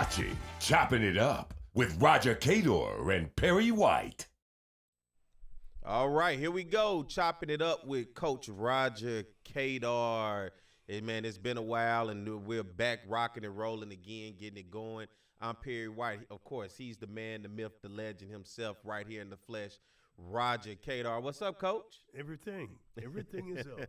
watching Chopping It Up with Roger Cador and Perry White. All right, here we go. Chopping it up with Coach Roger Cador. Hey, man, it's been a while, and we're back rocking and rolling again, getting it going. I'm Perry White. Of course, he's the man, the myth, the legend himself right here in the flesh, Roger Cador. What's up, Coach? Everything is up.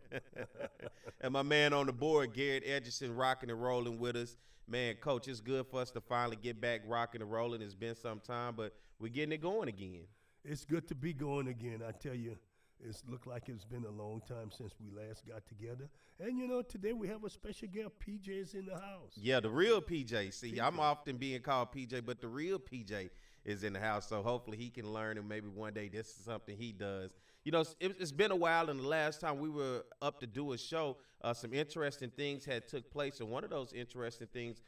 And my man on the board, Garrett Edgerson, rocking and rolling with us. Man, Coach, it's good for us to finally get back rocking and rolling. It's been some time, but we're getting it going again. It's good to be going again. I tell you, it's looked like it's been a long time since we last got together. And, you know, today we have a special guest. PJ's in the house. Yeah, the real PJ. See, I'm often being called PJ, but the real PJ is in the house. So hopefully he can learn, and maybe one day this is something he does. You know, it's been a while, and the last time we were up to do a show, some interesting things had took place. And one of those interesting things,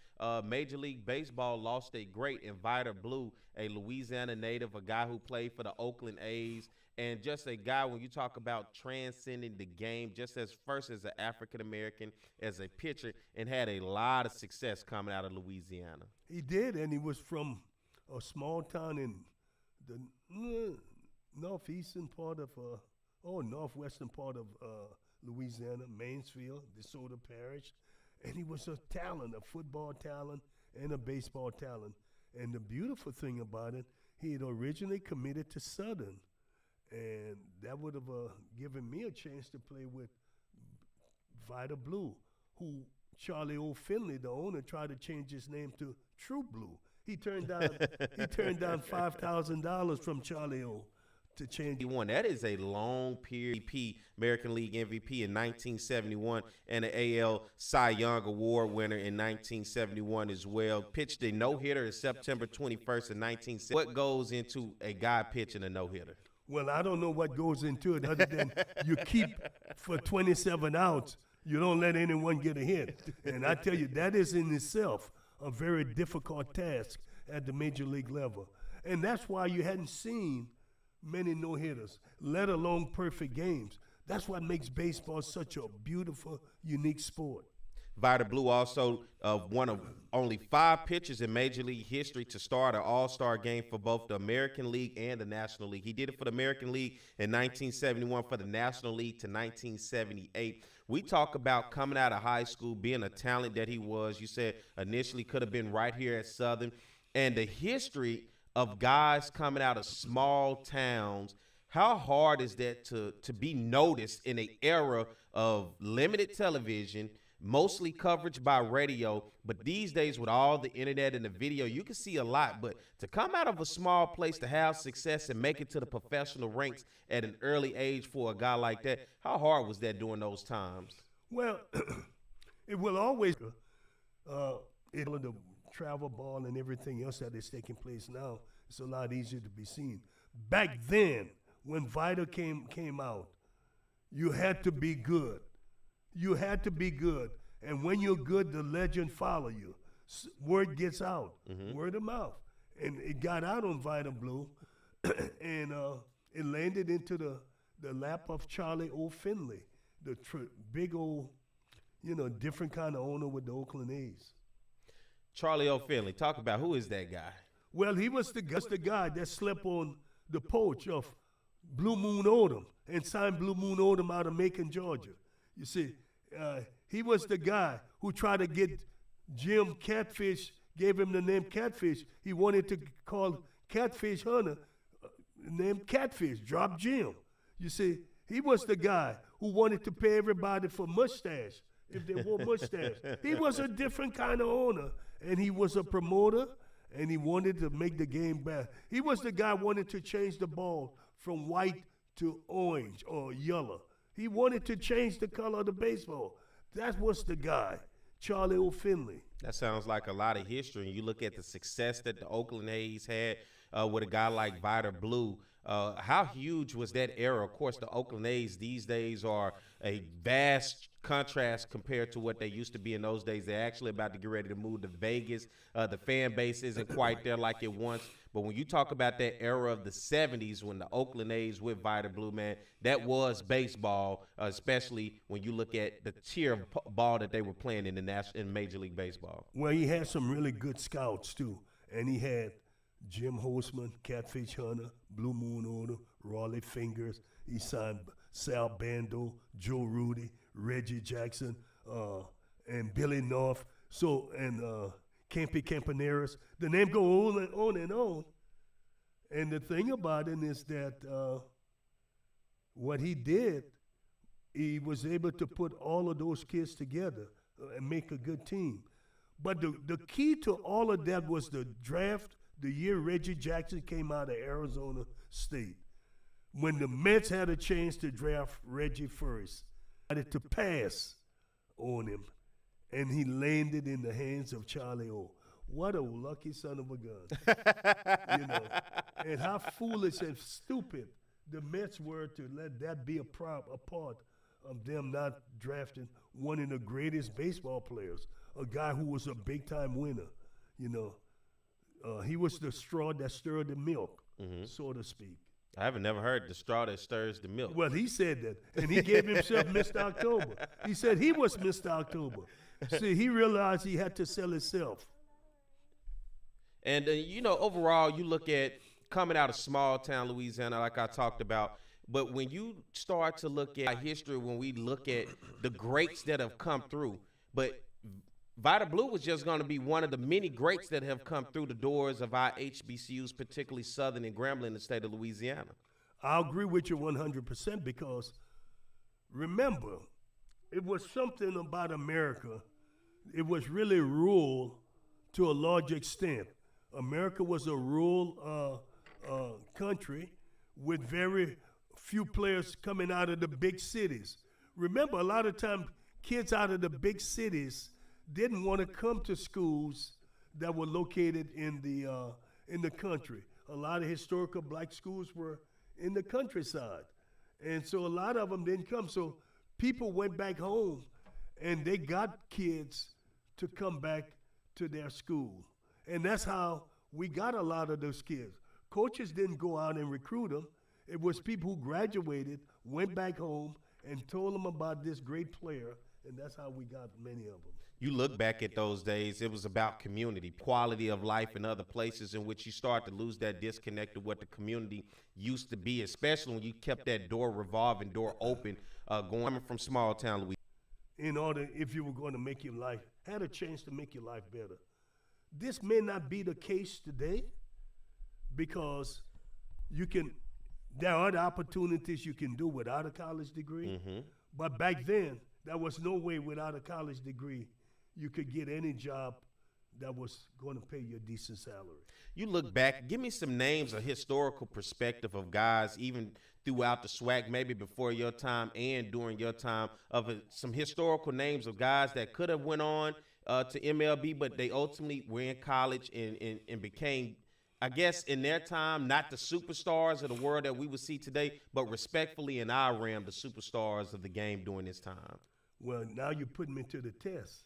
Major League Baseball lost a great Invitor Blue, a Louisiana native, a guy who played for the Oakland A's, and just a guy, when you talk about transcending the game, just as first as an African-American, as a pitcher, and had a lot of success coming out of Louisiana. He did, and he was from a small town in the northwestern part of Louisiana, Mansfield, DeSoto Parish, and he was a talent, a football talent and a baseball talent. And the beautiful thing about it, he had originally committed to Southern, and that would have given me a chance to play with Vida Blue, who Charlie O. Finley, the owner, tried to change his name to True Blue. He turned down $5,000 from Charlie O. to change. He won. That is a long period. American League MVP in 1971 and an AL Cy Young Award winner in 1971 as well. Pitched a no-hitter September 21st in 1970. What goes into a guy pitching a no-hitter? Well, I don't know what goes into it other than you keep for 27 outs. You don't let anyone get a hit. And I tell you, that is in itself a very difficult task at the major league level. And that's why you hadn't seen many no-hitters, let alone perfect games. That's what makes baseball such a beautiful, unique sport. Vida Blue also one of only 5 pitchers in Major League history to start an all-star game for both the American League and the National League. He did it for the American League in 1971, for the National League to 1978. We talk about coming out of high school, being a talent that he was. You said initially could have been right here at Southern. And the history of guys coming out of small towns, how hard is that to be noticed in an era of limited television, mostly coverage by radio, but these days with all the internet and the video, you can see a lot. But to come out of a small place, to have success and make it to the professional ranks at an early age for a guy like that, how hard was that during those times? Well, it will always the travel ball and everything else that is taking place now, it's a lot easier to be seen. Back then, when Vida came out, you had to be good. You had to be good. And when you're good, the legend follow you. Word gets out, word of mouth. And it got out on Vida Blue, and it landed into the lap of Charlie O. Finley, the big old, different kind of owner with the Oakland A's. Charlie O. Finley, talk about who is that guy? Well, he was the guy that slept on the porch of Blue Moon Odom and signed Blue Moon Odom out of Macon, Georgia. You see, he was the guy who tried to get Jim Catfish, gave him the name Catfish. He wanted to call Catfish Hunter, named Catfish, drop Jim. You see, he was the guy who wanted to pay everybody for mustache if they wore mustache. He was a different kind of owner, and he was a promoter, and he wanted to make the game better. He was the guy who wanted to change the ball from white to orange or yellow. He wanted to change the color of the baseball. That was the guy, Charlie O. Finley. That sounds like a lot of history. And you look at the success that the Oakland A's had with a guy like Vida Blue. How huge was that era? Of course, the Oakland A's these days are a vast contrast compared to what they used to be in those days. They're actually about to get ready to move to Vegas. The fan base isn't quite there like it once. But when you talk about that era of the 70s when the Oakland A's with Vita Blue, man, that was baseball, especially when you look at the tier of ball that they were playing in Major League Baseball. Well, he had some really good scouts, too. And he had Jim Holtzman, Catfish Hunter, Blue Moon Order, Raleigh Fingers. He signed Sal Bando, Joe Rudy, Reggie Jackson, and Billy North. So, and Campy Campaneris. The name go on and on and on. And the thing about it is that what he did, he was able to put all of those kids together and make a good team. But the key to all of that was the draft, the year Reggie Jackson came out of Arizona State. When the Mets had a chance to draft Reggie first, to pass on him, and he landed in the hands of Charlie O. What a lucky son of a gun. You know, and how foolish and stupid the Mets were to let that be a part of them not drafting one of the greatest baseball players, a guy who was a big-time winner. You know, he was the straw that stirred the milk, so to speak. I haven't never heard the straw that stirs the milk. Well, he said that, and he gave himself Mr. October. He said he was Mr. October. See, he realized he had to sell himself. And, you know, overall, you look at coming out of small town Louisiana, like I talked about, but when you start to look at history, when we look at the greats that have come through, but Vita Blue was just going to be one of the many greats that have come through the doors of our HBCUs, particularly Southern and Grambling in the state of Louisiana. I agree with you 100% because, remember, it was something about America. It was really rural to a large extent. America was a rural country with very few players coming out of the big cities. Remember, a lot of times kids out of the big cities didn't want to come to schools that were located in the country. A lot of historical black schools were in the countryside. And so a lot of them didn't come. So people went back home and they got kids to come back to their school. And that's how we got a lot of those kids. Coaches didn't go out and recruit them. It was people who graduated, went back home, and told them about this great player, and that's how we got many of them. You look back at those days, it was about community, quality of life in other places in which you start to lose that disconnect of what the community used to be, especially when you kept that door revolving, door open, going from small town Louisiana. In order, if you were going to make your life, had a chance to make your life better. This may not be the case today because there are the opportunities you can do without a college degree. But back then, there was no way without a college degree you could get any job that was going to pay you a decent salary. You look back, give me some names, a historical perspective of guys, even throughout the SWAC, maybe before your time and during your time, of some historical names of guys that could have went on to MLB, but they ultimately were in college and became, I guess, in their time, not the superstars of the world that we would see today, but respectfully in our realm, the superstars of the game during this time. Well, now you're putting me to the test.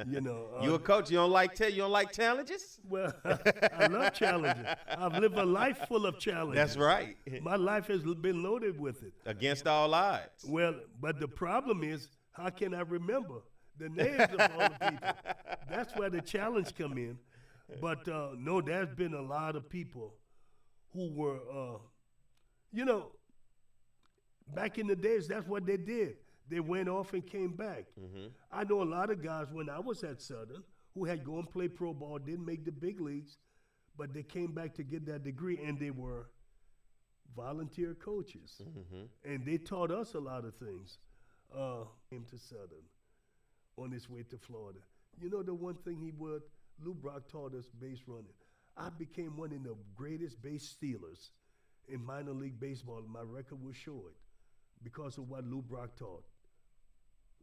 You know, you a coach? You don't like challenges? Well, I love challenges. I've lived a life full of challenges. That's right. My life has been loaded with it. Against all odds. Well, but the problem is, how can I remember the names of all the people? That's where the challenge come in. But no, there's been a lot of people who were, you know, back in the days, that's what they did. They went off and came back. I know a lot of guys when I was at Southern who had gone play pro ball, didn't make the big leagues, but they came back to get that degree, and they were volunteer coaches. And they taught us a lot of things. Came to Southern on his way to Florida. You know the one thing Lou Brock taught us base running. I became one of the greatest base stealers in minor league baseball, and my record will show it because of what Lou Brock taught.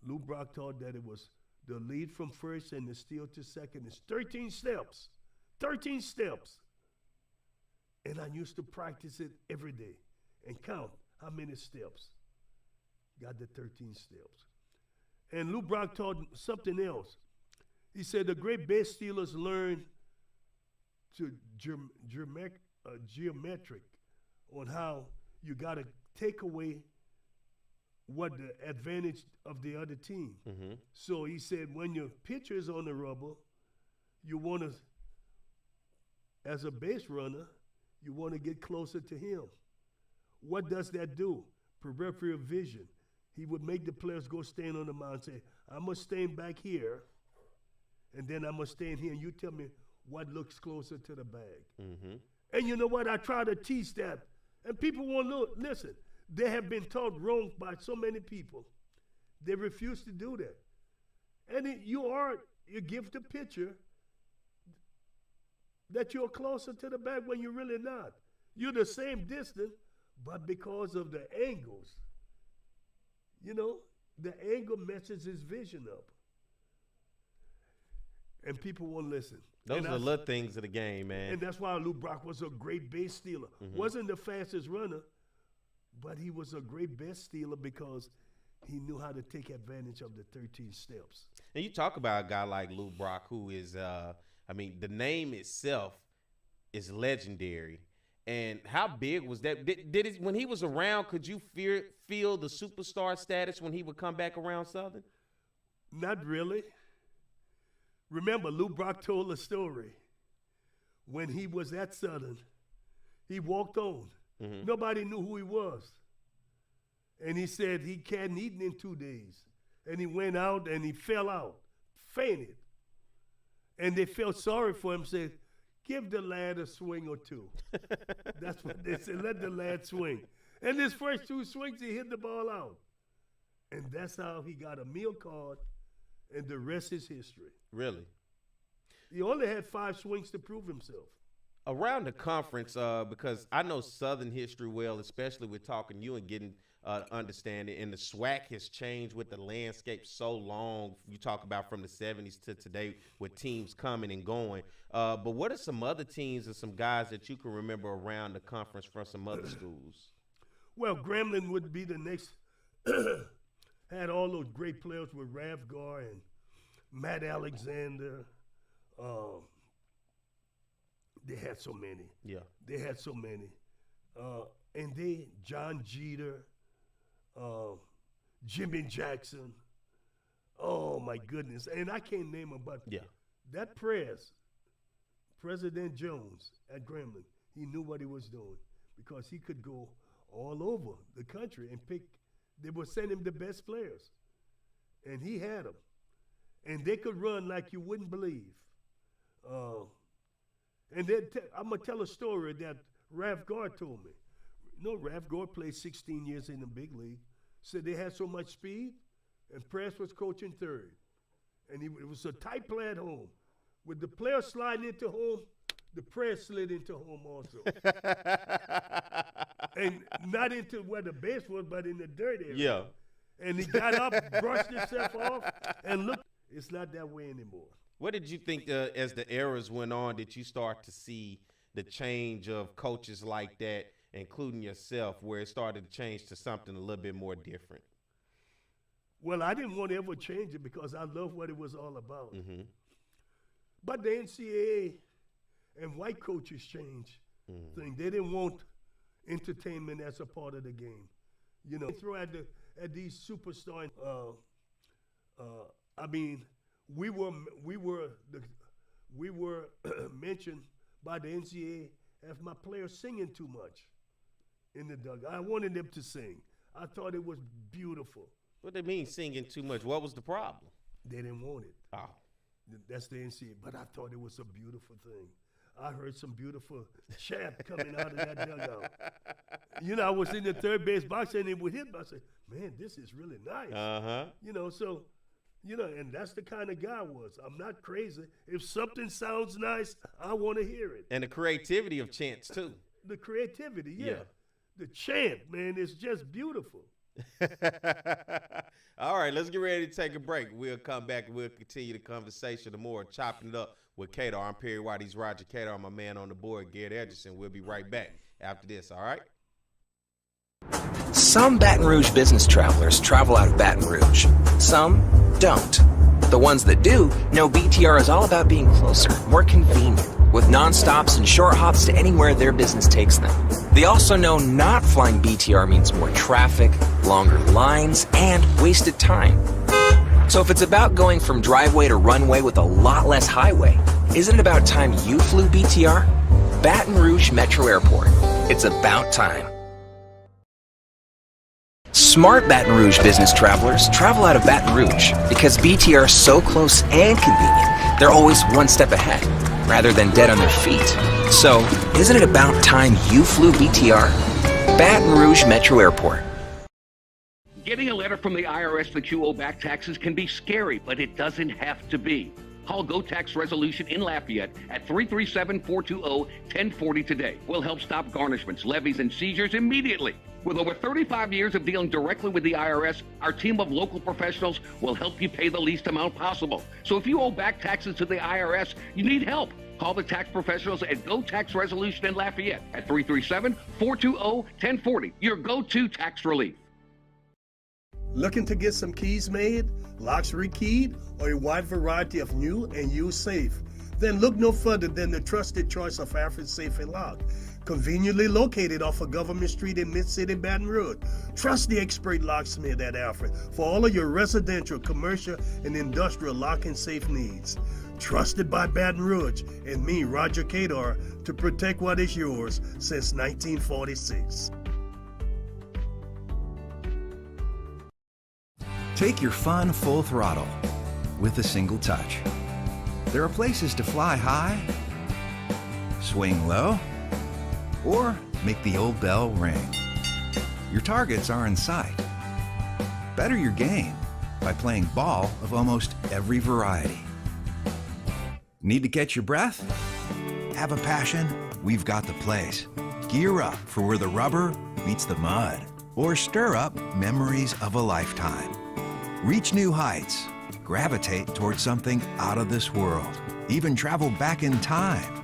Lou Brock taught that it was the lead from first and the steal to second is 13 steps. 13 steps. And I used to practice it every day and count how many steps. Got the 13 steps. And Lou Brock taught something else. He said the great base stealers learn to geometric on how you got to take away what the advantage of the other team. Mm-hmm. So he said when your pitcher is on the rubber, you want to, as a base runner, you want to get closer to him. What does that do? Peripheral vision. He would make the players go stand on the mound and say, I'm going to stand back here, and then I'm going to stand here, and you tell me what looks closer to the bag. Mm-hmm. And you know what? I try to teach that. And people won't listen. They have been taught wrong by so many people. They refuse to do that. And you give the pitcher that you're closer to the bag when you're really not. You're the same distance, but because of the angles, the angle messes his vision up. And people won't listen. Those are the little things of the game, man. And that's why Lou Brock was a great base stealer. Mm-hmm. Wasn't the fastest runner, but he was a great base stealer because he knew how to take advantage of the 13 steps. And you talk about a guy like Lou Brock, who is, the name itself is legendary. And how big was that? Did it, when he was around, could you feel the superstar status when he would come back around Southern? Not really. Remember, Lou Brock told a story. When he was at Southern, he walked on. Mm-hmm. Nobody knew who he was. And he said he hadn't eaten in 2 days. And he went out and he fell out, fainted. And they felt sorry for him, said, give the lad a swing or two. That's what they said, let the lad swing. And his first 2 swings, he hit the ball out. And that's how he got a meal card, and the rest is history. Really? He only had 5 swings to prove himself. Around the conference, because I know Southern history well, especially with talking to you and getting understanding, and the SWAC has changed with the landscape so long. You talk about from the 70s to today with teams coming and going. But what are some other teams and some guys that you can remember around the conference from some other schools? Well, Grambling would be the next. Had all those great players with Rav Gar and Matt Alexander. They had so many. Yeah. They had so many. And John Jeter, Jimmy Jackson. Oh, my goodness. And I can't name them, but that President Jones at Grambling, he knew what he was doing because he could go all over the country and pick. They would send him the best players. And he had them. And they could run like you wouldn't believe. And then I'm going to tell a story that Rav Gar told me. Rav Gar played 16 years in the big league. Said they had so much speed, and Press was coaching third. And it was a tight play at home. With the player sliding into home, the Press slid into home also. And not into where the base was, but in the dirt area. Yeah. And he got up, brushed himself off, and looked. It's not that way anymore. What did you think as the eras went on, did you start to see the change of coaches like that, including yourself, where it started to change to something a little bit more different? Well, I didn't want to ever change it because I love what it was all about. Mm-hmm. But the NCAA and white coaches changed things. They didn't want entertainment as a part of the game. They throw at these superstars. We were mentioned by the NCAA as my players singing too much in the dugout. I wanted them to sing. I thought it was beautiful. What they mean singing too much? What was the problem? They didn't want it. Oh. That's the NCAA. But I thought it was a beautiful thing. I heard some beautiful chant coming out of that dugout. I was in the third base box and it would hit me. I said, man, this is really nice. Uh-huh. And that's the kind of guy I was. I'm not crazy. If something sounds nice, I want to hear it. And the creativity of chants, too. The creativity, yeah. The chant, man, is just beautiful. All right, let's get ready to take a break. We'll come back and we'll continue the conversation, the more chopping it up with Cador. I'm Perry White. He's Roger Cador. I'm my man on the board, Garrett Edgerson. We'll be right back after this, all right? Some Baton Rouge business travelers travel out of Baton Rouge. Some don't. The ones that do know BTR is all about being closer, more convenient, with non-stops and short hops to anywhere their business takes them. They also know not flying BTR means more traffic, longer lines, and wasted time. So if it's about going from driveway to runway with a lot less highway, isn't it about time you flew BTR? Baton Rouge Metro Airport. It's about time. Smart Baton Rouge business travelers travel out of Baton Rouge because BTR is so close and convenient, they're always one step ahead, rather than dead on their feet. So, isn't it about time you flew BTR? Baton Rouge Metro Airport. Getting a letter from the IRS that you owe back taxes can be scary, but it doesn't have to be. Call Go Tax Resolution in Lafayette at 337-420-1040 today. We'll help stop garnishments, levies, and seizures immediately. With over 35 years of dealing directly with the IRS, our team of local professionals will help you pay the least amount possible. So if you owe back taxes to the IRS, you need help. Call the tax professionals at Go Tax Resolution in Lafayette at 337-420-1040. Your go-to tax relief. Looking to get some keys made, locks rekeyed, or a wide variety of new and used safe? Then look no further than the trusted choice of Alfred Safe and Lock. Conveniently located off of Government Street in Mid-City, Baton Rouge. Trust the expert locksmith at Alfred for all of your residential, commercial, and industrial lock and safe needs. Trusted by Baton Rouge and me, Roger Cador, to protect what is yours since 1946. Take your fun full throttle with a single touch. There are places to fly high, swing low, or make the old bell ring. Your targets are in sight. Better your game by playing ball of almost every variety. Need to catch your breath? Have a passion? We've got the place. Gear up for where the rubber meets the mud, or stir up memories of a lifetime. Reach new heights, gravitate towards something out of this world, even travel back in time.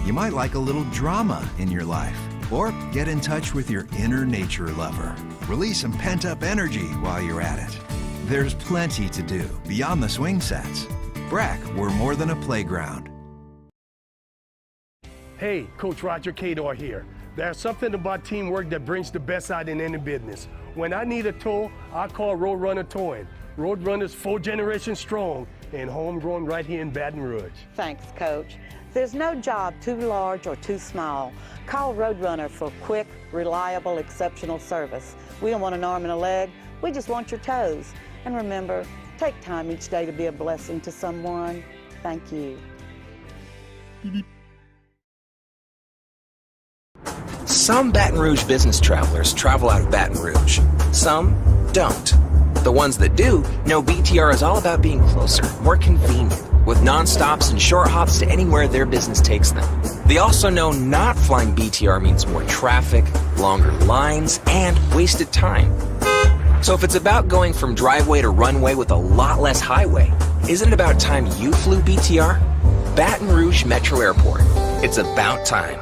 You might like a little drama in your life, or get in touch with your inner nature lover. Release some pent-up energy while you're at it. There's plenty to do beyond the swing sets. Breck, we're more than a playground. Hey, Coach Roger Cador here. There's something about teamwork that brings the best out in any business. When I need a tow, I call Roadrunner Towing. Roadrunner's 4 generations strong and homegrown right here in Baton Rouge. Thanks, Coach. There's no job too large or too small. Call Roadrunner for quick, reliable, exceptional service. We don't want an arm and a leg, we just want your toes. And remember, take time each day to be a blessing to someone. Thank you. Some Baton Rouge business travelers travel out of Baton Rouge. Some don't. The ones that do know BTR is all about being closer, more convenient, with non-stops and short hops to anywhere their business takes them. They also know not flying BTR means more traffic, longer lines, and wasted time. So if it's about going from driveway to runway with a lot less highway, isn't it about time you flew BTR? Baton Rouge Metro Airport. It's about time.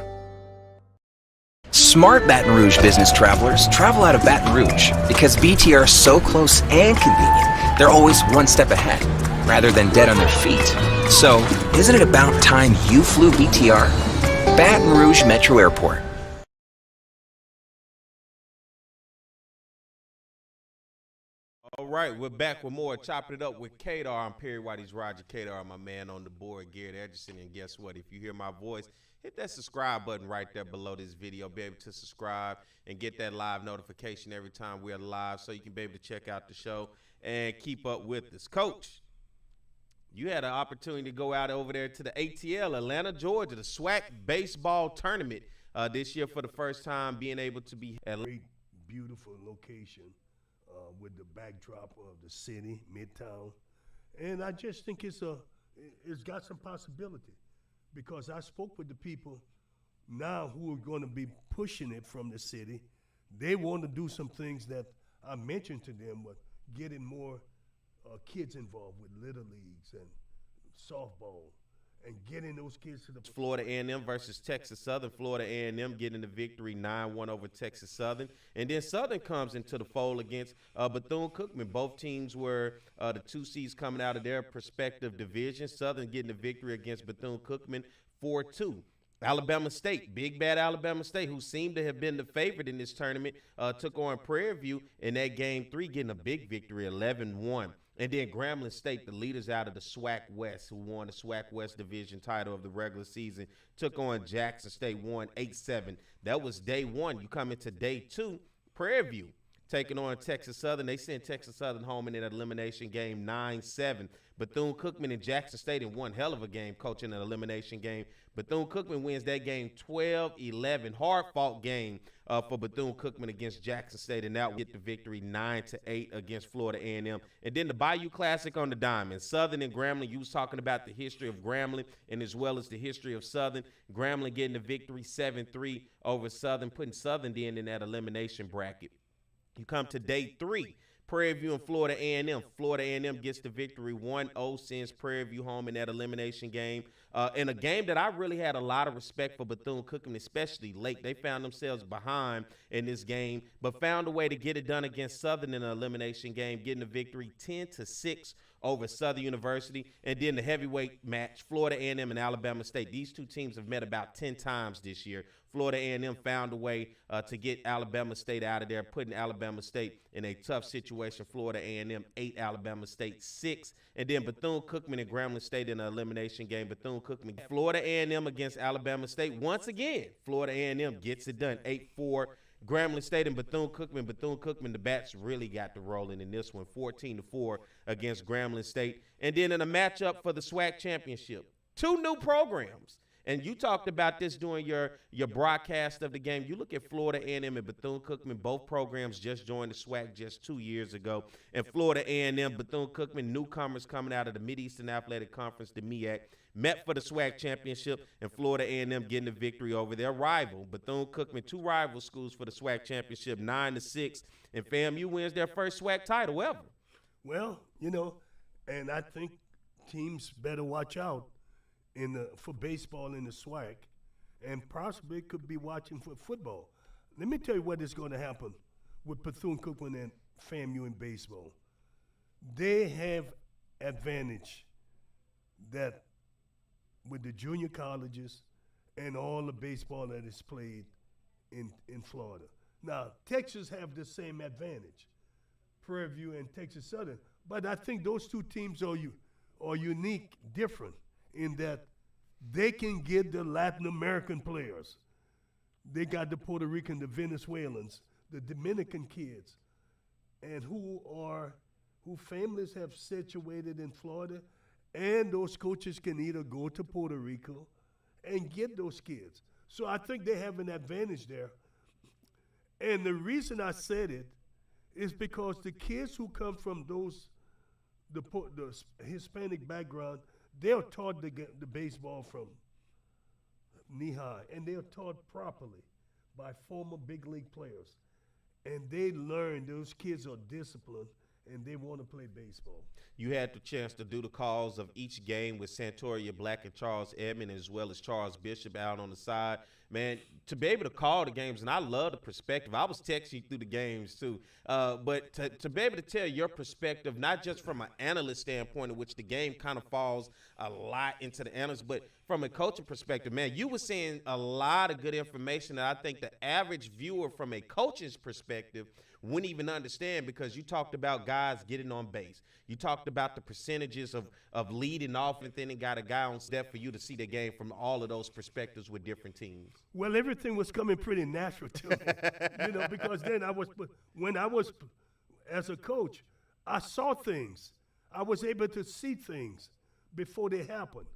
Smart Baton Rouge business travelers travel out of Baton Rouge because BTR is so close and convenient, they're always one step ahead, rather than dead on their feet. So, isn't it about time you flew BTR? Baton Rouge Metro Airport. All right, we're back with more Chopping It Up with Cador. I'm Perry White. He's Roger Cador. I'm my man on the board, Garrett Edgerson. And guess what? If you hear my voice, hit that subscribe button right there below this video. Be able to subscribe and get that live notification every time we're live so you can be able to check out the show and keep up with us. Coach, you had an opportunity to go out over there to the ATL, Atlanta, Georgia, the SWAC baseball tournament this year for the first time, being able to be at Great, beautiful location with the backdrop of the city, Midtown. And I just think it's got some possibility because I spoke with the people now who are going to be pushing it from the city. They want to do some things that I mentioned to them, but getting more kids involved with little leagues and softball. and getting those kids to the Florida A&M versus Texas Southern. Florida A&M getting the victory 9-1 over Texas Southern. And then Southern comes into the fold against Bethune-Cookman. Both teams were the 2 seeds coming out of their respective divisions. Southern getting the victory against Bethune-Cookman 4-2. Alabama State, big bad Alabama State, who seemed to have been the favorite in this tournament, took on Prairie View in that game 3, getting a big victory, 11-1. And then Grambling State, the leaders out of the SWAC West, who won the SWAC West division title of the regular season, took on Jackson State, won 8-7. That was day 1. You come into day 2, Prairie View taking on Texas Southern. They sent Texas Southern home in an elimination game 9-7. Bethune-Cookman and Jackson State in one hell of a game, coaching an elimination game. Bethune-Cookman wins that game 12-11. Hard-fought game for Bethune-Cookman against Jackson State, and that will get the victory 9-8 against Florida A&M. And then the Bayou Classic on the diamond. Southern and Grambling, you was talking about the history of Grambling and as well as the history of Southern. Grambling getting the victory 7-3 over Southern, putting Southern in that elimination bracket. You come to day 3. Prairie View and Florida A&M. Florida A&M gets the victory 1-0, sends Prairie View home in that elimination game. In a game that I really had a lot of respect for Bethune-Cookman, especially late. They found themselves behind in this game, but found a way to get it done against Southern in an elimination game, getting the victory 10-6 over Southern University. And then the heavyweight match, Florida A&M and Alabama State. These 2 teams have met about 10 times this year. Florida A&M found a way to get Alabama State out of there, putting Alabama State in a tough situation. Florida A&M 8, Alabama State 6. And then Bethune-Cookman and Grambling State in an elimination game. Bethune-Cookman, Florida A&M against Alabama State. Once again, Florida A&M gets it done, 8-4. Grambling State and Bethune-Cookman. Bethune-Cookman, the bats really got the rolling in this one, 14-4 against Grambling State. And then in a matchup for the SWAC championship, 2 new programs. And you talked about this during your broadcast of the game. You look at Florida A&M and Bethune-Cookman. Both programs just joined the SWAC just 2 years ago. And Florida A&M, Bethune-Cookman, newcomers coming out of the Mid-Eastern Athletic Conference, the MEAC, met for the SWAC championship, and Florida A&M getting the victory over their rival. Bethune-Cookman, 2 rival schools for the SWAC championship, 9-6. And FAMU wins their first SWAC title ever. Well, and I think teams better watch out for baseball in the SWAC, and possibly could be watching for football. Let me tell you what is going to happen with Bethune-Cookman and FAMU in baseball. They have advantage that with the junior colleges and all the baseball that is played in Florida. Now, Texas have the same advantage, Prairie View and Texas Southern, but I think those 2 teams are unique, different, in that they can get the Latin American players. They got the Puerto Rican, the Venezuelans, the Dominican kids, and who families have situated in Florida, and those coaches can either go to Puerto Rico and get those kids. So I think they have an advantage there. And the reason I said it is because the kids who come from the Hispanic background, they are taught the baseball from knee high, and they are taught properly by former big league players. And they learn, those kids are disciplined, and they want to play baseball. You had the chance to do the calls of each game with Santoria Black and Charles Edmond, as well as Charles Bishop out on the side. Man, to be able to call the games, and I love the perspective. I was texting you through the games too. But to be able to tell your perspective, not just from an analyst standpoint, in which the game kind of falls a lot into the analyst, but from a coaching perspective, man, you were seeing a lot of good information that I think the average viewer from a coach's perspective wouldn't even understand, because you talked about guys getting on base. You talked about the percentages of leading off, and then it got a guy on step for you to see the game from all of those perspectives with different teams. Well, everything was coming pretty natural to me, because then when I was as a coach, I saw things. I was able to see things before they happened.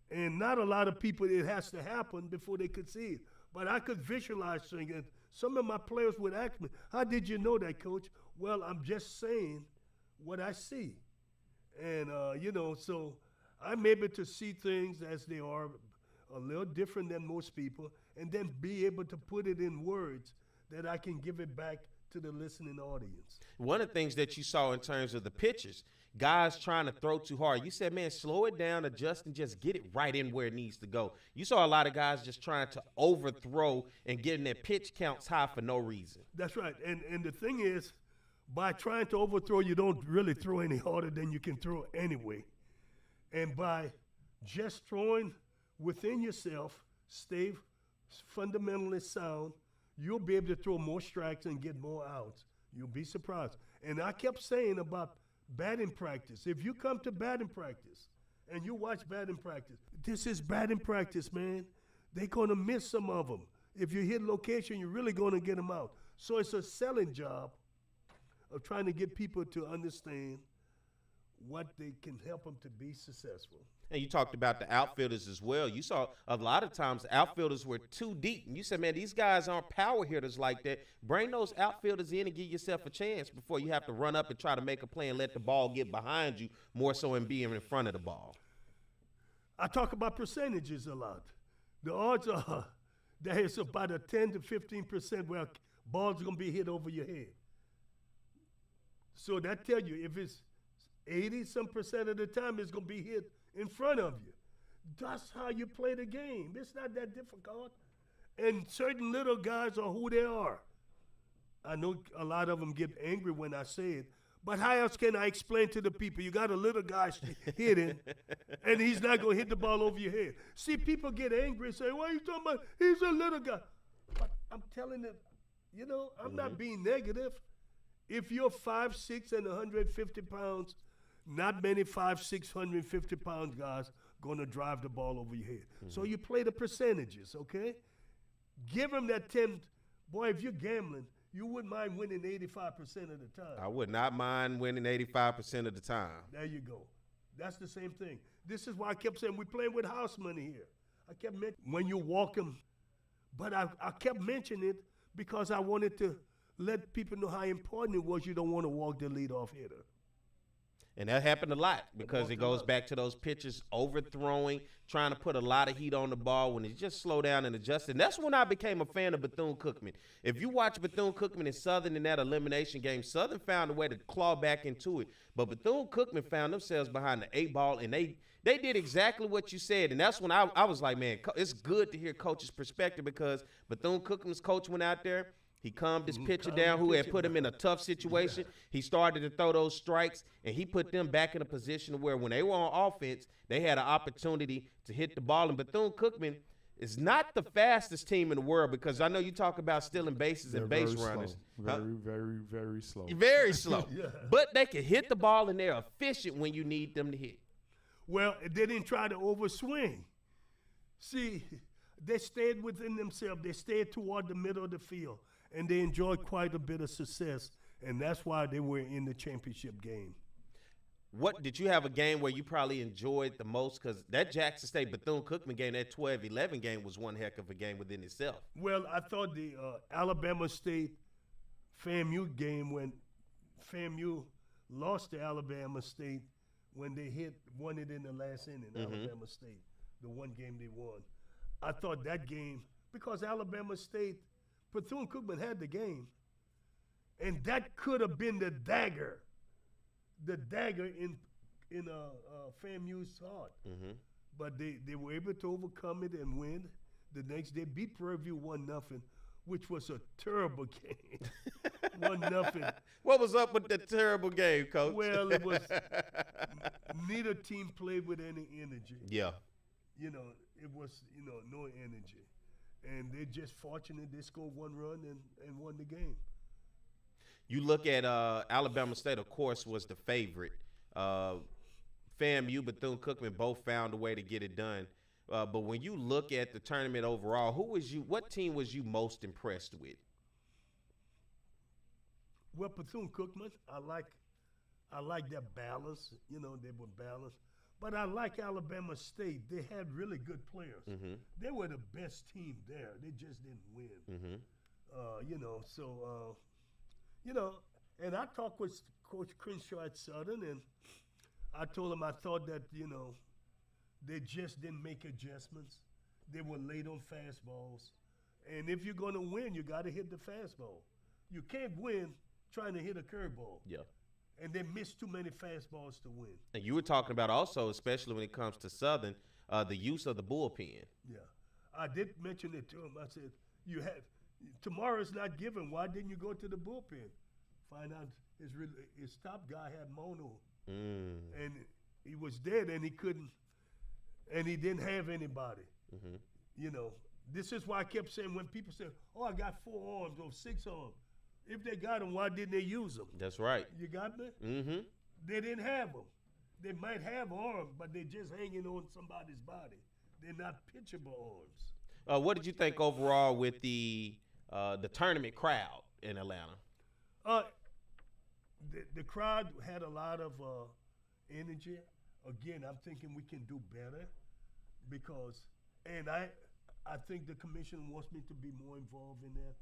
And not a lot of people, it has to happen before they could see it. But I could visualize things. And some of my players would ask me, how did you know that, Coach? Well, I'm just saying what I see. And, so I'm able to see things as they are, a little different than most people, and then be able to put it in words that I can give it back to the listening audience. One of the things that you saw in terms of the pitchers, guys trying to throw too hard. You said, man, slow it down, adjust, and just get it right in where it needs to go. You saw a lot of guys just trying to overthrow and getting their pitch counts high for no reason. That's right. And the thing is, by trying to overthrow, you don't really throw any harder than you can throw anyway. And by just throwing within yourself, stay fundamentally sound, you'll be able to throw more strikes and get more outs. You'll be surprised. And I kept saying about batting practice. If you come to batting practice and you watch batting practice, this is batting practice, man. They're going to miss some of them. If you hit location, you're really going to get them out. So it's a selling job of trying to get people to understand what they can help them to be successful. And you talked about the outfielders as well. You saw a lot of times the outfielders were too deep. And you said, man, these guys aren't power hitters like that. Bring those outfielders in and give yourself a chance before you have to run up and try to make a play and let the ball get behind you more so than being in front of the ball. I talk about percentages a lot. The odds are that it's about a 10 to 15% where balls are going to be hit over your head. So that tells you if it's 80-some% of the time, it's going to be hit in front of you. That's how you play the game. It's not that difficult. And certain little guys are who they are. I know a lot of them get angry when I say it, but how else can I explain to the people? You got a little guy hitting, and he's not going to hit the ball over your head. See, people get angry and say, what are you talking about? He's a little guy. But I'm telling them, you know, I'm not being negative. If you're 5'6" and 150 pounds, not many 5'6", 150-pound guys going to drive the ball over your head. So you play the percentages, okay? Give them that 10. Boy, if you're gambling, you wouldn't mind winning 85% of the time. I would not mind winning 85% of the time. There you go. That's the same thing. This is why I kept saying we're playing with house money here. I kept mentioning when you walk them, but I kept mentioning it because I wanted to let people know how important it was. You don't want to walk the leadoff hitter. And that happened a lot because it goes back to those pitchers overthrowing, trying to put a lot of heat on the ball when they just slow down and adjust. And that's when I became a fan of Bethune-Cookman. If you watch Bethune-Cookman and Southern in that elimination game, Southern found a way to claw back into it. But Bethune-Cookman found themselves behind the 8-ball, and they did exactly what you said. And that's when I was like, man, it's good to hear Coach's perspective because Bethune-Cookman's coach went out there. He calmed his pitcher down who had put him in a tough situation. He started to throw those strikes, and he put them back in a position where when they were on offense, they had an opportunity to hit the ball. And Bethune-Cookman is not the fastest team in the world because I know you talk about stealing bases and base runners. Very slow. Very slow. But they can hit the ball, and they're efficient when you need them to hit. Well, they didn't try to overswing. See, they stayed within themselves. They stayed toward the middle of the field. And they enjoyed quite a bit of success, and that's why they were in the championship game. What did you have a game where you probably enjoyed the most? Because that Jackson State Bethune-Cookman game, that 12-11 game, was one heck of a game within itself. Well, I thought the Alabama State FAMU game when FAMU lost to Alabama State when they won it in the last inning, Alabama State, the one game they won. I thought that game, because Alabama State, Bethune-Cookman had the game, and that could have been the dagger in FAMU's heart. But they were able to overcome it and win. The next day, beat Prairie View 1-0, which was a terrible game. 1-0. What was up with that terrible game, Coach? Well, it was neither team played with any energy. Yeah. You know, it was, no energy. And they're just fortunate they scored one run and won the game. You look at Alabama State, of course, was the favorite. FAMU, Bethune-Cookman both found a way to get it done. But when you look at the tournament overall, what team was you most impressed with? Well, Bethune-Cookman, I like their balance. They were balanced. But I like Alabama State. They had really good players. They were the best team there. They just didn't win. And I talked with Coach Crenshaw at Southern, and I told him I thought that, they just didn't make adjustments. They were late on fastballs. And if you're going to win, you got to hit the fastball. You can't win trying to hit a curveball. Yeah. And they miss too many fastballs to win. And you were talking about also, especially when it comes to Southern, the use of the bullpen. Yeah. I did mention it to him. I said, tomorrow's not given. Why didn't you go to the bullpen? Find out his top guy had mono. And he was dead, and he couldn't, and he didn't have anybody. You know, this is why I kept saying when people say, oh, I got 4 arms or 6 arms. If they got them, why didn't they use them? That's right. You got me? They didn't have them. They might have arms, but they're just hanging on somebody's body. They're not pitchable arms. What did you think overall with the tournament crowd in Atlanta? The crowd had a lot of energy. Again, I'm thinking we can do better because, and I think the commission wants me to be more involved in that.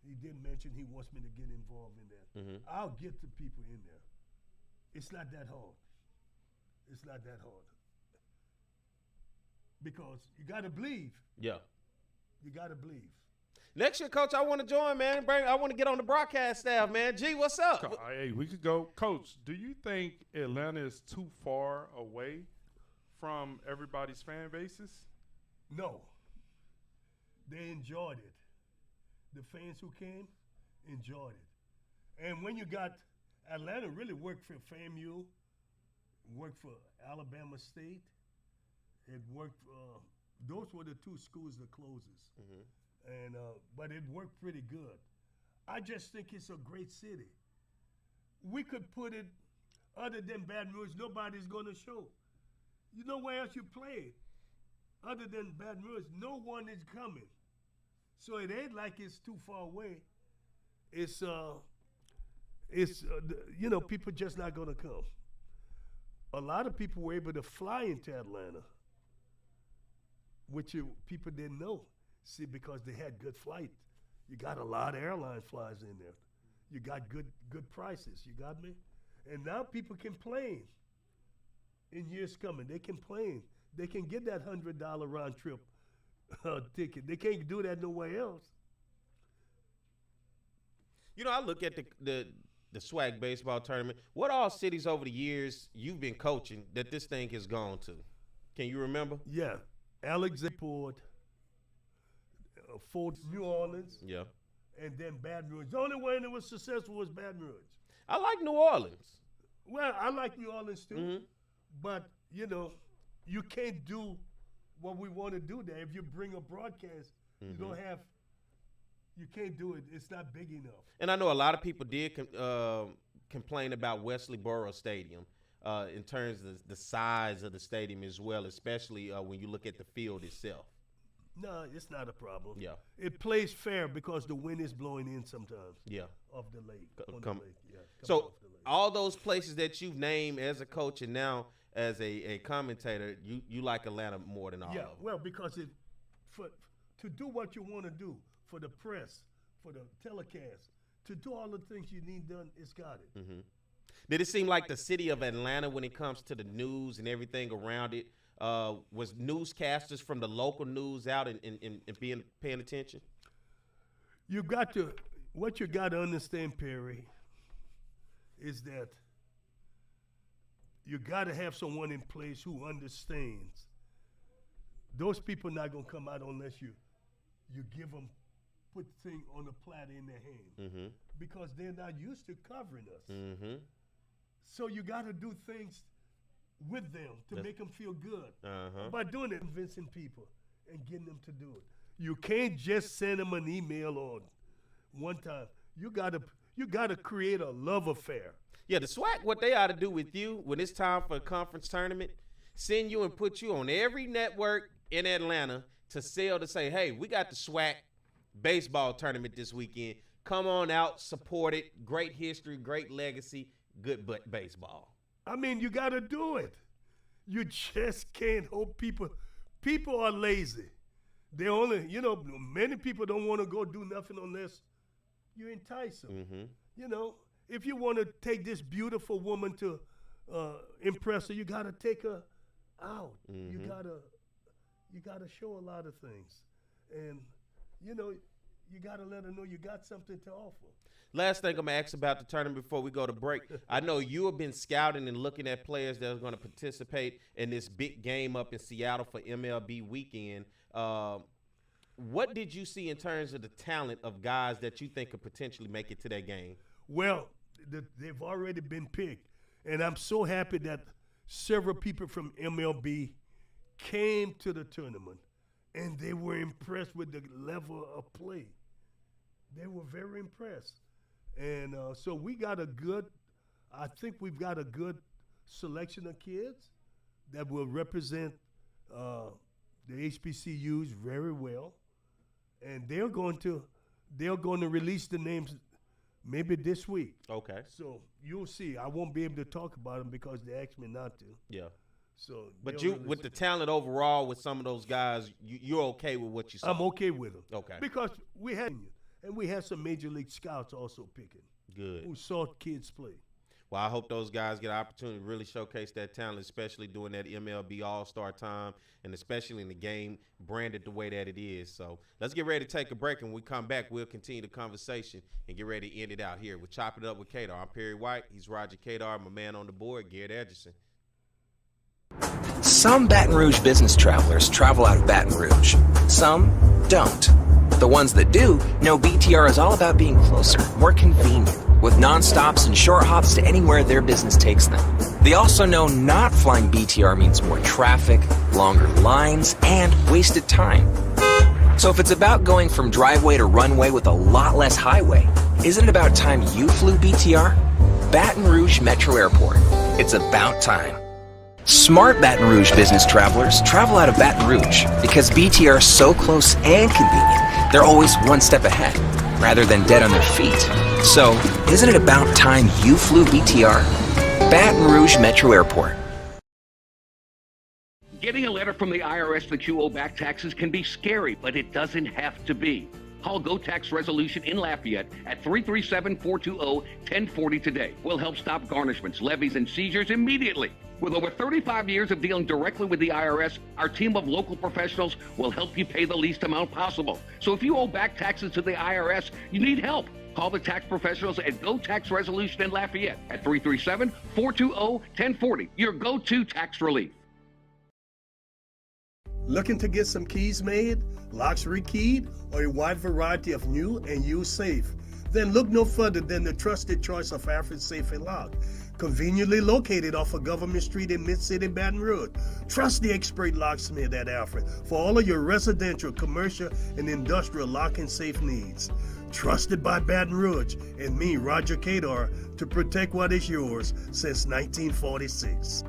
He did mention he wants me to get involved in that. I'll get the people in there. It's not that hard. It's not that hard. Because you got to believe. Yeah. You got to believe. Next year, Coach, I want to join, man. I want to get on the broadcast staff, man. G, what's up? Hey, we could go. Coach, do you think Atlanta is too far away from everybody's fan bases? No. They enjoyed it. The fans who came enjoyed it. And when you got Atlanta really worked for FAMU, worked for Alabama State, it worked those were the 2 schools the closest. And but it worked pretty good. I just think it's a great city. We could put it other than Baton Rouge, nobody's gonna show. You know where else you play it? Other than Baton Rouge, no one is coming. So it ain't like it's too far away. It's you know, people just not gonna come. A lot of people were able to fly into Atlanta, which people didn't know. See, because they had good flight. You got a lot of airline flies in there. You got good prices. You got me? And now people can plane in years coming. They can plane. They can get that $100 round trip ticket. They can't do that nowhere else. You know, I look at the SWAC baseball tournament. What all cities over the years you've been coaching that this thing has gone to? Can you remember? Yeah. Alexandria, Fort New Orleans. Yeah. And then Baton Rouge. The only one that was successful was Baton Rouge. I like New Orleans. Well, I like New Orleans too. But, you know, you can't do what we want to do there. If you bring a broadcast, you don't have, you can't do it. It's not big enough. And I know a lot of people did complain about Wesley Borough Stadium in terms of the size of the stadium as well, especially when you look at the field itself. No, it's not a problem. Yeah. It plays fair because the wind is blowing in sometimes. Yeah. Off the lake. The lake. Yeah. So off the lake. all those places that you've named as a coach and now as a commentator, you like Atlanta more than all of them. Well, because to do what you want to do for the press, for the telecast, to do all the things you need done, it's got it. Did it seem like the city of Atlanta, when it comes to the news and everything around it, was newscasters from the local news out and paying attention? What you got to understand, Perry, is that you got to have someone in place who understands. Those people not going to come out unless you give them, put the thing on a platter in their hand. Because they're not used to covering us. So you got to do things with them to make them feel good. By doing it, convincing people and getting them to do it. You can't just send them an email on one time. You gotta create a love affair. Yeah, the SWAC, what they ought to do with you when it's time for a conference tournament, send you and put you on every network in Atlanta to sell, to say, hey, we got the SWAC baseball tournament this weekend. Come on out, support it. Great history, great legacy, good baseball. I mean, you got to do it. You just can't hope people are lazy. They only, many people don't want to go do nothing unless you entice them. If you want to take this beautiful woman to impress her, you got to take her out. You got to show a lot of things. And, you got to let them know you got something to offer. Last thing I'm going to ask about the tournament before we go to break. I know you have been scouting and looking at players that are going to participate in this big game up in Seattle for MLB weekend. What did you see in terms of the talent of guys that you think could potentially make it to that game? Well, they've already been picked, and I'm so happy that several people from MLB came to the tournament, and they were impressed with the level of play. They were very impressed. And so I think we've got a good selection of kids that will represent the HBCUs very well. And they're going to release the names maybe this week. Okay. So you'll see. I won't be able to talk about them because they asked me not to. Yeah. So, but with the talent overall with some of those guys, you're okay with what you saw? I'm okay with them. Okay. Because we had some major league scouts also picking. Good. Who saw kids play. Well, I hope those guys get an opportunity to really showcase that talent, especially during that MLB All-Star time, and especially in the game branded the way that it is. So let's get ready to take a break, and when we come back, we'll continue the conversation and get ready to end it out here. We're chopping it up with Cador. I'm Perry White. He's Roger Cador, my man on the board, Garrett Edgerson. Some Baton Rouge business travelers travel out of Baton Rouge. Some don't. The ones that do know BTR is all about being closer, more convenient, with non-stops and short hops to anywhere their business takes them. They also know not flying BTR means more traffic, longer lines, and wasted time. So if it's about going from driveway to runway with a lot less highway, isn't it about time you flew BTR? Baton Rouge Metro Airport. It's about time. Smart Baton Rouge business travelers travel out of Baton Rouge because BTR is so close and convenient, they're always one step ahead, rather than dead on their feet. So, isn't it about time you flew BTR? Baton Rouge Metro Airport. Getting a letter from the IRS that you owe back taxes can be scary, but it doesn't have to be. Call Go Tax Resolution in Lafayette at 337-420-1040 today. We'll help stop garnishments, levies, and seizures immediately. With over 35 years of dealing directly with the IRS, our team of local professionals will help you pay the least amount possible. So if you owe back taxes to the IRS, you need help. Call the tax professionals at Go Tax Resolution in Lafayette at 337-420-1040. Your go-to tax relief. Looking to get some keys made, locks rekeyed, or a wide variety of new and used safe? Then look no further than the trusted choice of Alfred Safe and Lock. Conveniently located off of Government Street in Mid-City, Baton Rouge. Trust the expert locksmith at Alfred for all of your residential, commercial, and industrial lock and safe needs. Trusted by Baton Rouge and me, Roger Cador, to protect what is yours since 1946.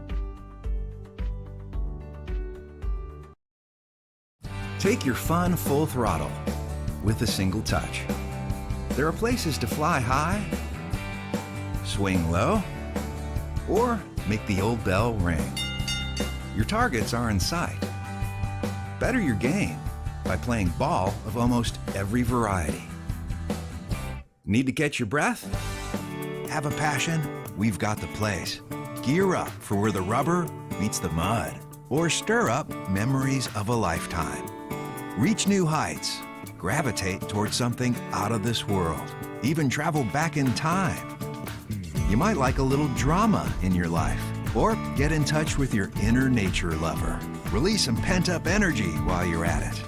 Take your fun full throttle with a single touch. There are places to fly high, swing low, or make the old bell ring. Your targets are in sight. Better your game by playing ball of almost every variety. Need to catch your breath? Have a passion? We've got the place. Gear up for where the rubber meets the mud, or stir up memories of a lifetime. Reach new heights. Gravitate towards something out of this world. Even travel back in time. You might like a little drama in your life, or get in touch with your inner nature lover. Release some pent-up energy while you're at it.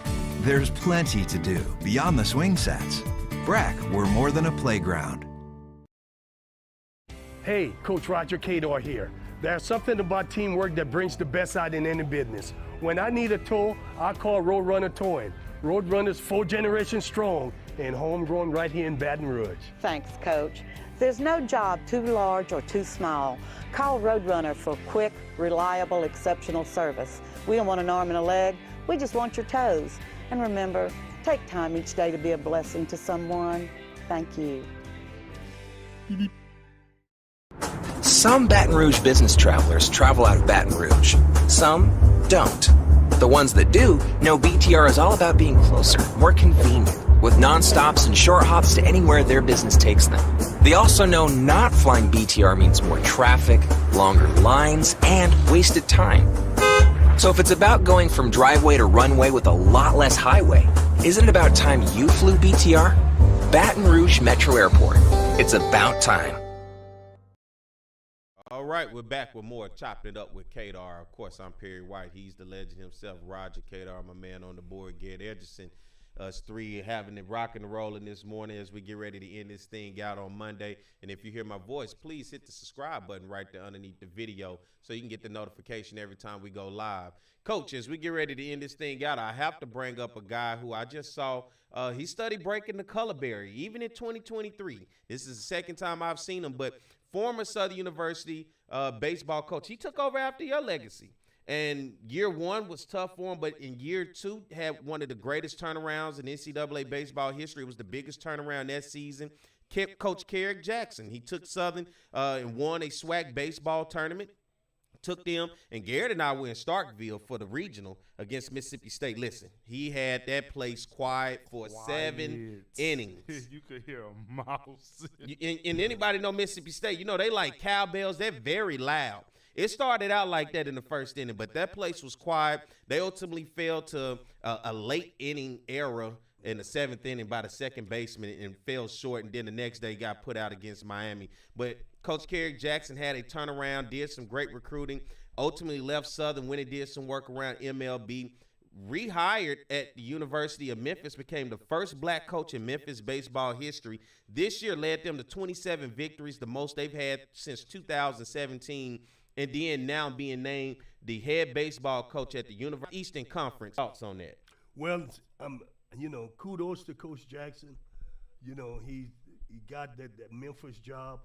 There's plenty to do beyond the swing sets. BRAC, we're more than a playground. Hey, Coach Roger Cador here. There's something about teamwork that brings the best out in any business. When I need a tow, I call Roadrunner Towing. Roadrunner's 4 generations strong and homegrown right here in Baton Rouge. Thanks, Coach. There's no job too large or too small. Call Roadrunner for quick, reliable, exceptional service. We don't want an arm and a leg. We just want your toes. And remember, take time each day to be a blessing to someone. Thank you. Some Baton Rouge business travelers travel out of Baton Rouge. Some don't. The ones that do know BTR is all about being closer, more convenient, with non-stops and short hops to anywhere their business takes them. They also know not flying BTR means more traffic, longer lines, and wasted time. So if it's about going from driveway to runway with a lot less highway, Isn't it about time you flew BTR? Baton Rouge Metro Airport. It's about time. All right, we're back with more Chopping It Up with Cador. Of course, I'm Perry White. He's the legend himself, Roger Cador, my man on the board, Garrett Edgerson. Us three having it rocking and rolling this morning as we get ready to end this thing out on Monday. And if you hear my voice, please hit the subscribe button right there underneath the video so you can get the notification every time we go live. Coach, as we get ready to end this thing out, I have to bring up a guy who I just saw. He studied breaking the color barrier, even in 2023. This is the second time I've seen him, but former Southern University baseball coach. He took over after your legacy. And year one was tough for him, but in year two had one of the greatest turnarounds in NCAA baseball history. It was the biggest turnaround that season. Coach Carrick Jackson, he took Southern and won a SWAC baseball tournament. Took them, and Garrett and I were in Starkville for the regional against Mississippi State. Listen, he had that place quiet for 7 innings. You could hear a mouse. And anybody know Mississippi State, you know they like cowbells. They're very loud. It started out like that in the first inning, but that place was quiet. They ultimately fell to a late inning error in the 7th inning by the second baseman and fell short, and then the next day got put out against Miami. But Coach Carrick Jackson had a turnaround, did some great recruiting, ultimately left Southern when he did some work around MLB, rehired at the University of Memphis, became the first black coach in Memphis baseball history. This year led them to 27 victories, the most they've had since 2017, and then now being named the head baseball coach at the University Eastern Conference. Thoughts on that? Well, kudos to Coach Jackson. He got that Memphis job,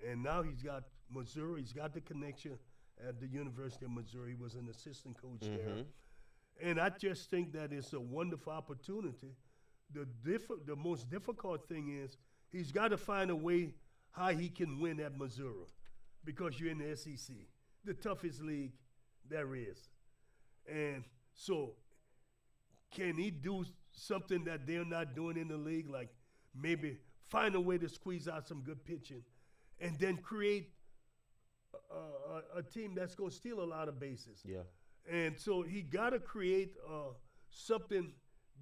and now he's got Missouri. He's got the connection at the University of Missouri. He was an assistant coach there. And I just think that it's a wonderful opportunity. The most difficult thing is he's got to find a way how he can win at Missouri, because you're in the SEC, the toughest league there is. And so can he do something that they're not doing in the league, like maybe find a way to squeeze out some good pitching and then create a team that's going to steal a lot of bases? Yeah. And so he got to create something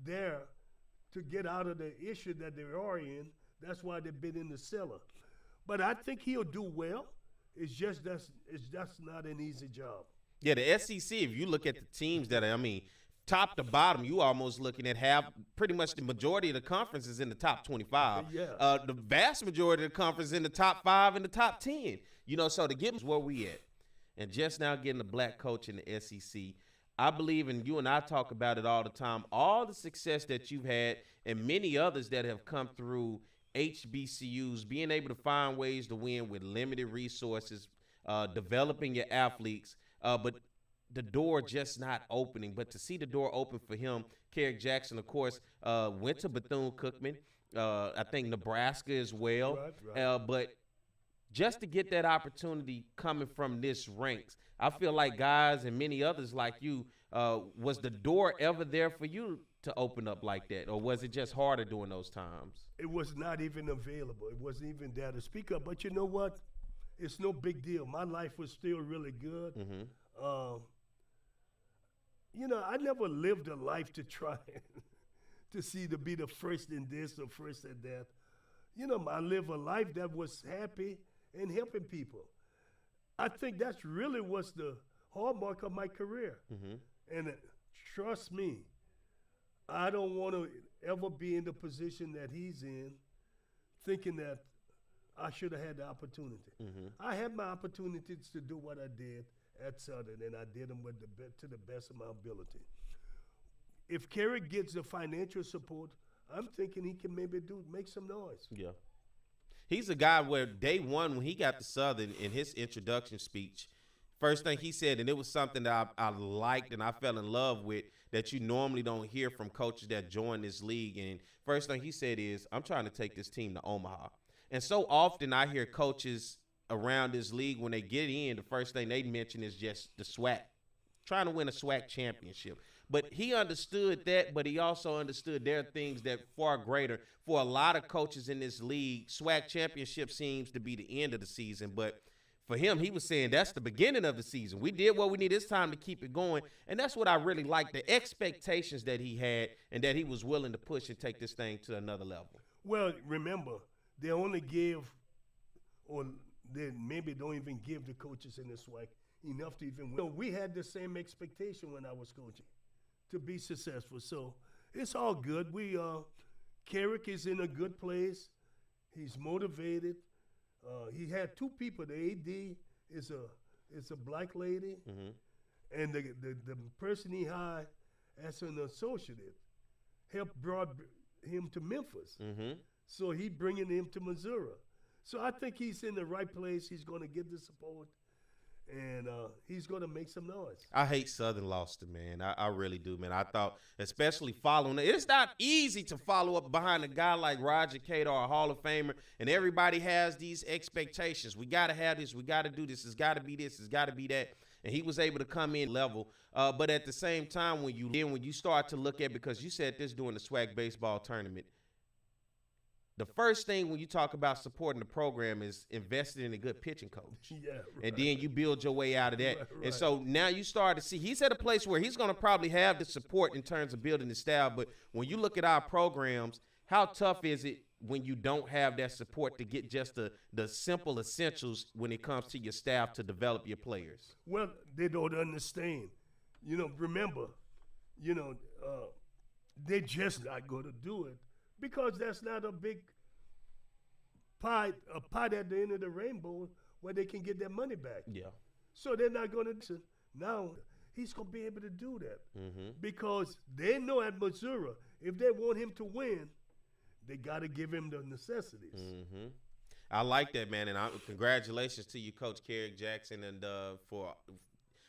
there to get out of the issue that they are in. That's why they've been in the cellar. But I think he'll do well. It's just that's not an easy job. Yeah, the SEC, if you look at the teams that top to bottom, you almost looking at pretty much the majority of the conference is in the top 25. Yeah. The vast majority of the conference is in the top 5 and the top 10. So to get us where we at, and just now getting a black coach in the SEC, I believe, and you and I talk about it all the time, all the success that you've had and many others that have come through HBCUs, being able to find ways to win with limited resources, developing your athletes, but the door just not opening. But to see the door open for him, Carrick Jackson, of course, went to Bethune-Cookman, I think Nebraska as well. Right. But just to get that opportunity coming from this ranks, I feel like guys and many others like you, was the door ever there for you to open up like that, or was it just harder during those times? It was not even available. It wasn't even there to speak up. But you know what? It's no big deal. My life was still really good. I never lived a life to try to be the first in this or first in that. I live a life that was happy and helping people. I think that's really what's the hallmark of my career. And trust me, I don't want to ever be in the position that he's in, thinking that I should have had the opportunity. I had my opportunities to do what I did at Southern, and I did them to the best of my ability. If Carrick gets the financial support, I'm thinking he can maybe make some noise. Yeah. He's a guy where day one, when he got to Southern in his introduction speech, first thing he said, and it was something that I liked and I fell in love with, that you normally don't hear from coaches that join this league. And first thing he said is, I'm trying to take this team to Omaha. And so often I hear coaches around this league, when they get in, the first thing they mention is just the SWAC, trying to win a SWAC championship. But he understood that, but he also understood there are things that far greater. For a lot of coaches in this league, SWAC championship seems to be the end of the season. But for him, he was saying that's the beginning of the season. We did what we need. It's time to keep it going. And that's what I really like, the expectations that he had and that he was willing to push and take this thing to another level. Well, remember, they only give, or they maybe don't even give the coaches in the SWAC enough to even win. So we had the same expectation when I was coaching to be successful. So it's all good. Carrick is in a good place. He's motivated. He had two people. The AD is a black lady, and the person he hired as an associate helped brought him to Memphis. So he bringing him to Missouri. So I think he's in the right place. He's going to get the support, and he's going to make some noise. I hate Southern lost it, man. I really do, man. I thought, especially following it, it's not easy to follow up behind a guy like Roger Cador, a Hall of Famer, and everybody has these expectations. We got to have this. We got to do this. It's got to be this. It's got to be that. And he was able to come in level. But at the same time, when you start to look at, because you said this during the SWAC baseball tournament, the first thing when you talk about supporting the program is investing in a good pitching coach. Yeah, right. And then you build your way out of that. Right. And so now you start to see he's at a place where he's going to probably have the support in terms of building the staff. But when you look at our programs, how tough is it when you don't have that support to get just the simple essentials when it comes to your staff to develop your players? Well, they don't understand. Remember, they're just not going to do it because that's not a big pie at the end of the rainbow where they can get their money back. Yeah. So they're not going to. Now, he's going to be able to do that because they know at Missouri, if they want him to win, they got to give him the necessities. I like that, man, and congratulations to you, Coach Carrick Jackson, and for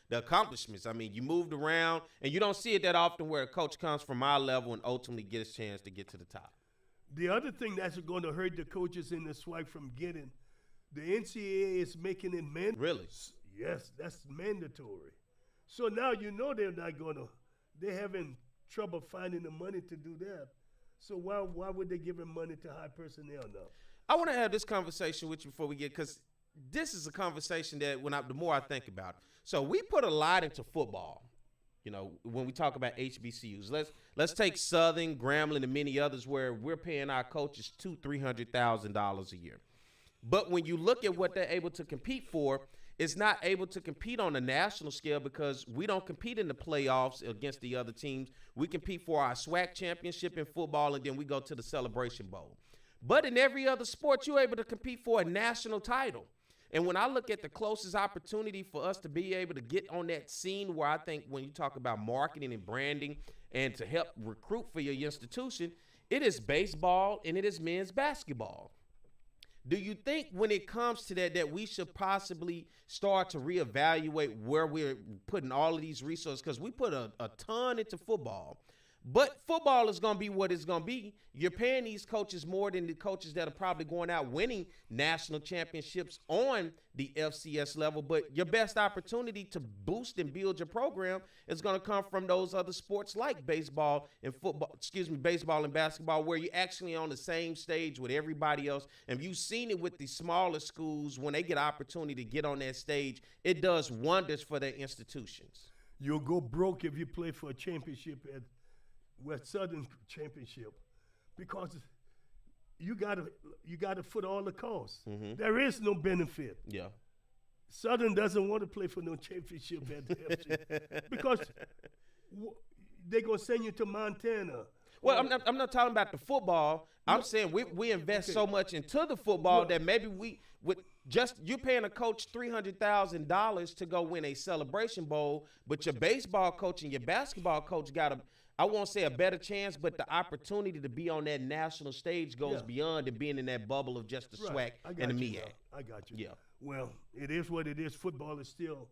the accomplishments. I mean, you moved around, and you don't see it that often where a coach comes from our level and ultimately gets a chance to get to the top. The other thing that's going to hurt the coaches in the SWAC from getting, the NCAA is making it mandatory. Really? Yes, that's mandatory. So now they're not going to, they're having trouble finding the money to do that. So why would they give him money to high personnel now? I want to have this conversation with you before we get, because this is a conversation that the more I think about it. So we put a lot into football. When we talk about HBCUs, let's take Southern, Grambling, and many others where we're paying our coaches $200,000-$300,000 a year. But when you look at what they're able to compete for, it's not able to compete on a national scale because we don't compete in the playoffs against the other teams. We compete for our SWAC championship in football, and then we go to the Celebration Bowl. But in every other sport, you're able to compete for a national title. And when I look at the closest opportunity for us to be able to get on that scene where I think when you talk about marketing and branding and to help recruit for your institution, it is baseball and it is men's basketball. Do you think when it comes to that we should possibly start to reevaluate where we're putting all of these resources? Because we put a ton into football. But football is going to be what it's going to be. You're paying these coaches more than the coaches that are probably going out winning national championships on the FCS level. But your best opportunity to boost and build your program is going to come from those other sports like baseball and baseball and basketball, where you're actually on the same stage with everybody else. And you've seen it with the smaller schools when they get an opportunity to get on that stage, it does wonders for their institutions. You'll go broke if you play for a championship at West Southern Championship, because you gotta foot all the costs. There is no benefit. Yeah. Southern doesn't want to play for no championship at the FC because they're gonna send you to Montana. Well, I'm not talking about the football. I'm saying we invest so much into the football that maybe we would you're paying a coach $300,000 to go win a Celebration Bowl, but your baseball coach and your basketball coach got I won't say a better chance, but the opportunity to be on that national stage goes beyond and being in that bubble of just the SWAC and the MEAC. I got you. Yeah. Well, it is what it is. Football is still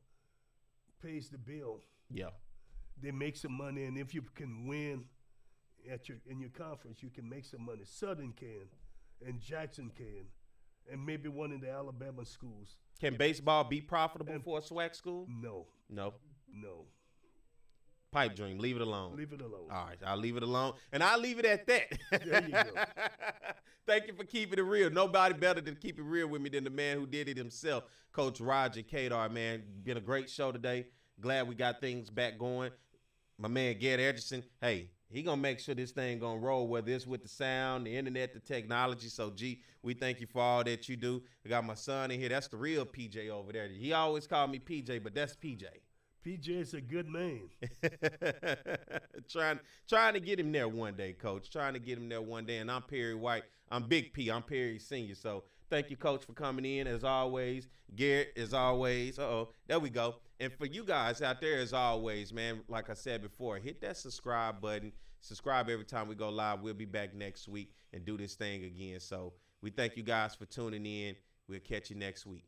pays the bill. Yeah. They make some money, and if you can win in your conference, you can make some money. Southern can, and Jackson can, and maybe one of the Alabama schools. Can baseball be profitable for a SWAC school? No. No. Pipe dream. Leave it alone. Leave it alone. All right, I'll leave it alone, and I'll leave it at that. There you go. Thank you for keeping it real. Nobody better to keep it real with me than the man who did it himself, Coach Roger Cador, man. Been a great show today. Glad we got things back going. My man, Garrett Edgerson, hey, he going to make sure this thing going to roll, whether it's with the sound, the internet, the technology. So, G, we thank you for all that you do. I got my son in here. That's the real PJ over there. He always called me PJ, but that's PJ. PJ is a good man. trying to get him there one day, Coach. Trying to get him there one day. And I'm Perry White. I'm Big P. I'm Perry Senior. So thank you, Coach, for coming in as always. Garrett, as always. There we go. And for you guys out there, as always, man, like I said before, hit that subscribe button. Subscribe every time we go live. We'll be back next week and do this thing again. So we thank you guys for tuning in. We'll catch you next week.